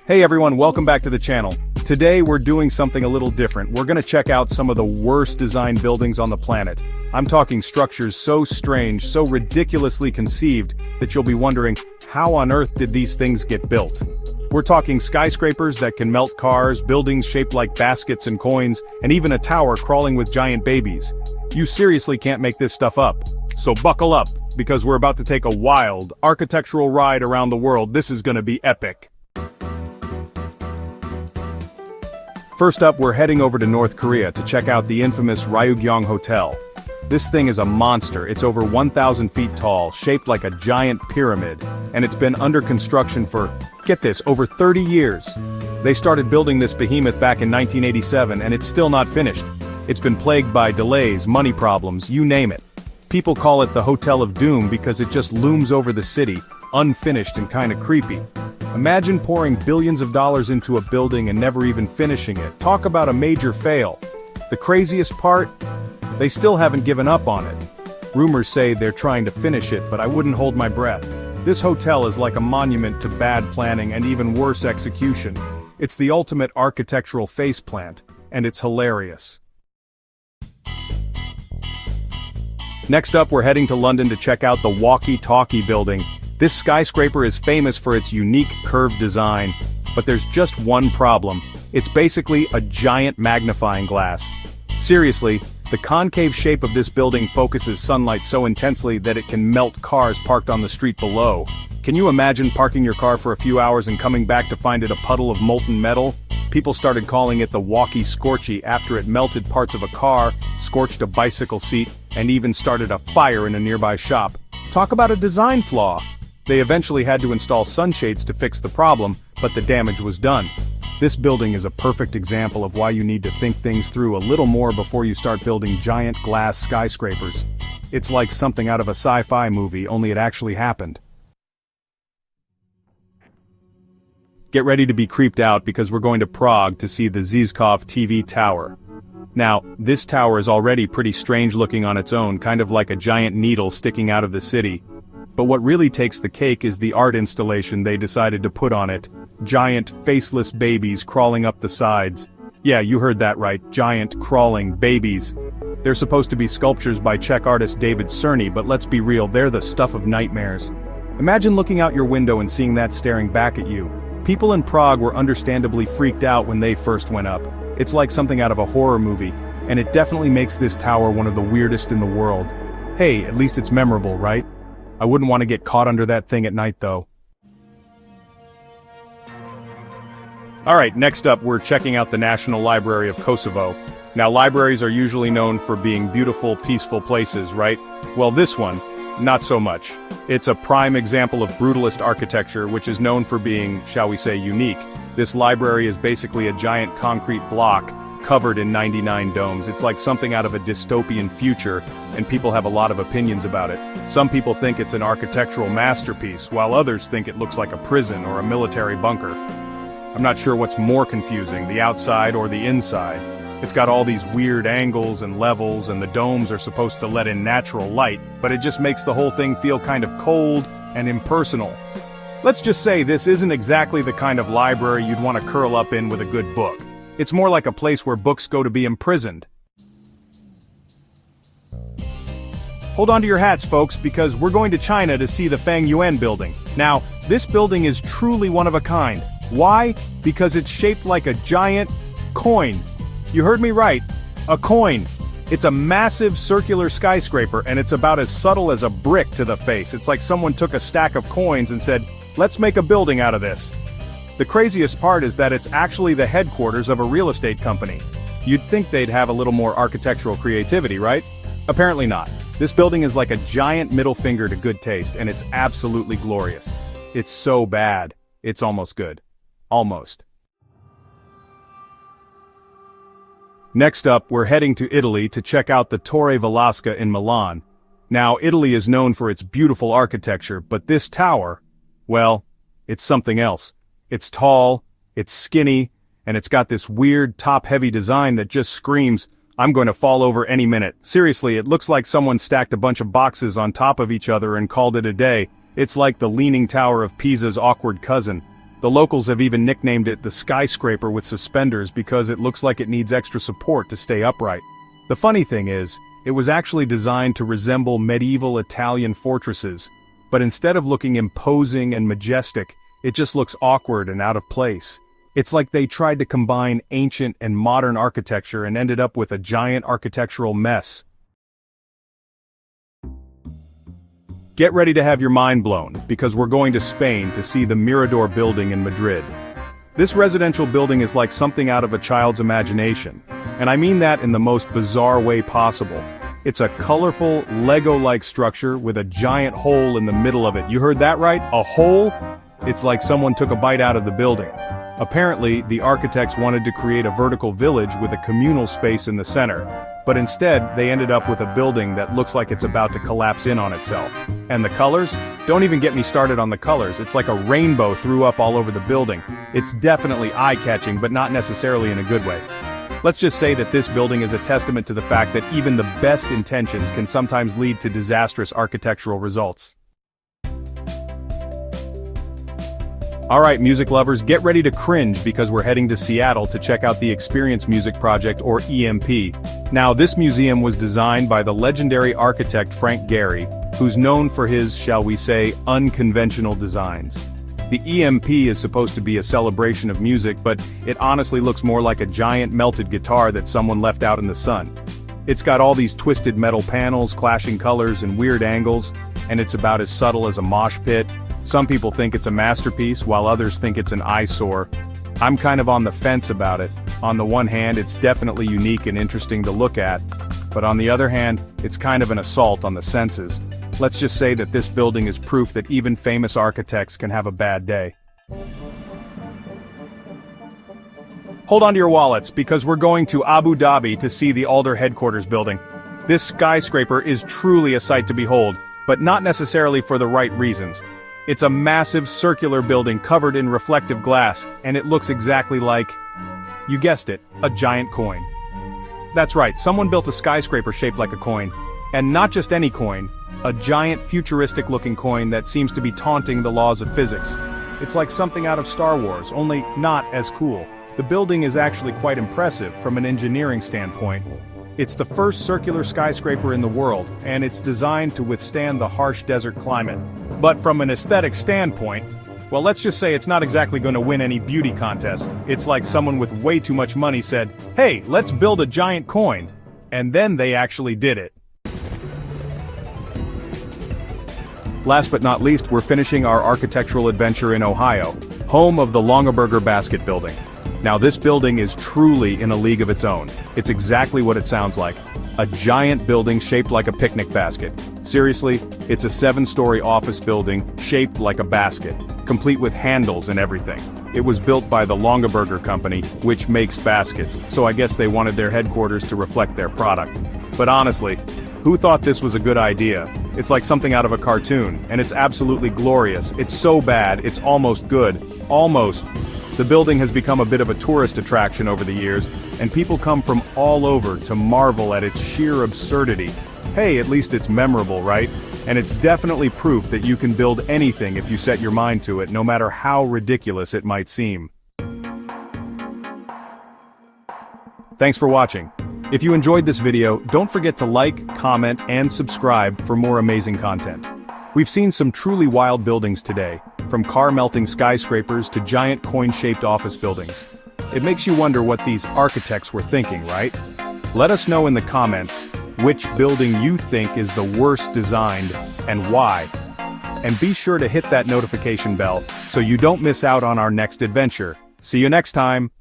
Hey everyone, welcome back to the channel. Today we're doing something a little different. We're gonna check out some of the worst designed buildings on the planet. I'm talking structures so strange, so ridiculously conceived, that you'll be wondering, how on earth did these things get built? We're talking skyscrapers that can melt cars, buildings shaped like baskets and coins, and even a tower crawling with giant babies. You seriously can't make this stuff up. So buckle up, because we're about to take a wild, architectural ride around the world. This is gonna be epic. First up, we're heading over to North Korea to check out the infamous Ryugyong Hotel. This thing is a monster. It's over 1,000 feet tall, shaped like a giant pyramid, and it's been under construction for, get this, over 30 years. They started building this behemoth back in 1987, and it's still not finished. It's been plagued by delays, money problems, you name it. People call it the Hotel of Doom because it just looms over the city, unfinished and kinda creepy. Imagine pouring billions of dollars into a building and never even finishing it. Talk about a major fail. The craziest part? They still haven't given up on it. Rumors say they're trying to finish it, but I wouldn't hold my breath. This hotel is like a monument to bad planning and even worse execution. It's the ultimate architectural faceplant, and it's hilarious. Next up, we're heading to London to check out the Walkie-Talkie building. This skyscraper is famous for its unique curved design, but there's just one problem. It's basically a giant magnifying glass. Seriously, the concave shape of this building focuses sunlight so intensely that it can melt cars parked on the street below. Can you imagine parking your car for a few hours and coming back to find it a puddle of molten metal? People started calling it the Walkie-Scorchy after it melted parts of a car, scorched a bicycle seat, and even started a fire in a nearby shop. Talk about a design flaw! They eventually had to install sunshades to fix the problem, but the damage was done. This building is a perfect example of why you need to think things through a little more before you start building giant glass skyscrapers. It's like something out of a sci-fi movie, only it actually happened. Get ready to be creeped out because we're going to Prague to see the Žižkov TV tower. Now, this tower is already pretty strange looking on its own, kind of like a giant needle sticking out of the city. But what really takes the cake is the art installation they decided to put on it. Giant, faceless babies crawling up the sides. Yeah, you heard that right, giant, crawling babies. They're supposed to be sculptures by Czech artist David Cerny, but let's be real, they're the stuff of nightmares. Imagine looking out your window and seeing that staring back at you. People in Prague were understandably freaked out when they first went up. It's like something out of a horror movie, and it definitely makes this tower one of the weirdest in the world. Hey, at least it's memorable, right? I wouldn't want to get caught under that thing at night though. Alright, next up we're checking out the National Library of Kosovo. Now libraries are usually known for being beautiful, peaceful places, right? Well, this one, not so much. It's a prime example of brutalist architecture, which is known for being, shall we say, unique. This library is basically a giant concrete block covered in 99 domes. It's like something out of a dystopian future, and people have a lot of opinions about it. Some people think it's an architectural masterpiece, while others think it looks like a prison or a military bunker. I'm not sure what's more confusing, the outside or the inside. It's got all these weird angles and levels, and the domes are supposed to let in natural light, but it just makes the whole thing feel kind of cold and impersonal. Let's just say this isn't exactly the kind of library you'd want to curl up in with a good book. It's more like a place where books go to be imprisoned. Hold on to your hats, folks, because we're going to China to see the Fang Yuan building. Now, this building is truly one of a kind. Why? Because it's shaped like a giant coin. You heard me right, a coin. It's a massive circular skyscraper, and it's about as subtle as a brick to the face. It's like someone took a stack of coins and said, let's make a building out of this. The craziest part is that it's actually the headquarters of a real estate company. You'd think they'd have a little more architectural creativity, right? Apparently not. This building is like a giant middle finger to good taste, and it's absolutely glorious. It's so bad, it's almost good. Almost. Next up, we're heading to Italy to check out the Torre Velasca in Milan. Now, Italy is known for its beautiful architecture, but this tower, well, it's something else. It's tall, it's skinny, and it's got this weird top-heavy design that just screams, I'm going to fall over any minute. Seriously, it looks like someone stacked a bunch of boxes on top of each other and called it a day. It's like the Leaning Tower of Pisa's awkward cousin. The locals have even nicknamed it the Skyscraper with suspenders because it looks like it needs extra support to stay upright. The funny thing is, it was actually designed to resemble medieval Italian fortresses, but instead of looking imposing and majestic, it just looks awkward and out of place. It's like they tried to combine ancient and modern architecture and ended up with a giant architectural mess. Get ready to have your mind blown, because we're going to Spain to see the Mirador building in Madrid. This residential building is like something out of a child's imagination, and I mean that in the most bizarre way possible. It's a colorful, Lego-like structure with a giant hole in the middle of it. You heard that right? A hole? It's like someone took a bite out of the building. Apparently, the architects wanted to create a vertical village with a communal space in the center, but instead, they ended up with a building that looks like it's about to collapse in on itself. And the colors? Don't even get me started on the colors. It's like a rainbow threw up all over the building. It's definitely eye-catching, but not necessarily in a good way. Let's just say that this building is a testament to the fact that even the best intentions can sometimes lead to disastrous architectural results. Alright, music lovers, get ready to cringe because we're heading to Seattle to check out the Experience Music Project, or EMP. Now, this museum was designed by the legendary architect Frank Gehry, who's known for his, shall we say, unconventional designs. The EMP is supposed to be a celebration of music, but it honestly looks more like a giant melted guitar that someone left out in the sun. It's got all these twisted metal panels, clashing colors, and weird angles, and it's about as subtle as a mosh pit. Some people think it's a masterpiece, while others think it's an eyesore. I'm kind of on the fence about it. On the one hand, it's definitely unique and interesting to look at, but on the other hand, it's kind of an assault on the senses. Let's just say that this building is proof that even famous architects can have a bad day. Hold on to your wallets, because we're going to Abu Dhabi to see the Alder headquarters building. This skyscraper is truly a sight to behold, but not necessarily for the right reasons. It's a massive circular building covered in reflective glass, and it looks exactly like, you guessed it, a giant coin. That's right, someone built a skyscraper shaped like a coin. And not just any coin, a giant futuristic-looking coin that seems to be taunting the laws of physics. It's like something out of Star Wars, only not as cool. The building is actually quite impressive from an engineering standpoint. It's the first circular skyscraper in the world, and it's designed to withstand the harsh desert climate. But from an aesthetic standpoint, well, let's just say it's not exactly going to win any beauty contest. It's like someone with way too much money said, "Hey, let's build a giant coin." And then they actually did it. Last but not least, we're finishing our architectural adventure in Ohio, home of the Longaberger Basket Building. Now, this building is truly in a league of its own. It's exactly what it sounds like. A giant building shaped like a picnic basket. Seriously, it's a 7-story office building shaped like a basket, complete with handles and everything. It was built by the Longaberger Company, which makes baskets, so I guess they wanted their headquarters to reflect their product. But honestly, who thought this was a good idea? It's like something out of a cartoon, and it's absolutely glorious. It's so bad, it's almost good. Almost. The building has become a bit of a tourist attraction over the years, and people come from all over to marvel at its sheer absurdity. Hey, at least it's memorable, right? And it's definitely proof that you can build anything if you set your mind to it, no matter how ridiculous it might seem. Thanks for watching. If you enjoyed this video, don't forget to like, comment, and subscribe for more amazing content. We've seen some truly wild buildings today, from car-melting skyscrapers to giant coin-shaped office buildings. It makes you wonder what these architects were thinking, right? Let us know in the comments which building you think is the worst designed and why. And be sure to hit that notification bell so you don't miss out on our next adventure. See you next time!